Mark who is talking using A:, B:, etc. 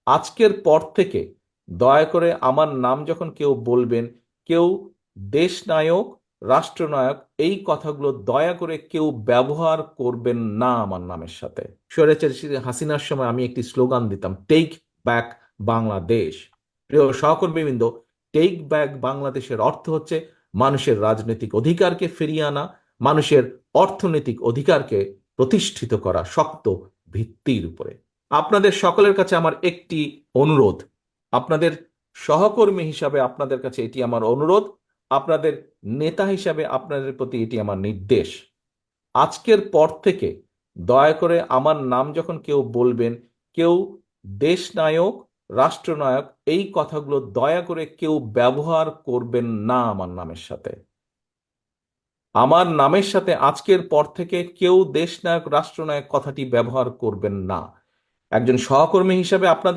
A: আজকের পর থেকে দয়া করে আমার নাম যখন কেউ বলবেন, কেউ দেশনায়ক, রাষ্ট্রনায়ক এই কথাগুলো দয়া করে কেউ ব্যবহার করবেন না আমার নামের সাথে। স্বৈরাচারী হাসিনার সময় আমি একটি স্লোগান দিতাম, টেক ব্যাক বাংলাদেশ। প্রিয় সহকর্মীবৃন্দ, টেক ব্যাক বাংলাদেশের অর্থ হচ্ছে মানুষের রাজনৈতিক অধিকারকে ফিরিয়ে আনা, মানুষের অর্থনৈতিক অধিকারকে প্রতিষ্ঠিত করা শক্ত ভিত্তির উপরে। আপনাদের সকলের কাছে আমার একটি অনুরোধ, আপনাদের সহকর্মী হিসাবে আপনাদের কাছে এটি আমার অনুরোধ, আপনাদের নেতা হিসাবে আপনাদের প্রতি এটি আমার নির্দেশ। আজকের পর থেকে দয়া করে আমার নাম যখন কেউ বলবেন, কেউ দেশনায়ক, রাষ্ট্রনায়ক এই কথাগুলো দয়া করে কেউ ব্যবহার করবেন না আমার নামের সাথে। আমার নামের সাথে আজকের পর থেকে কেউ দেশনায়ক, রাষ্ট্রনায়ক কথাটি ব্যবহার করবেন না। একজন সহকর্মী হিসাবে আপনাদের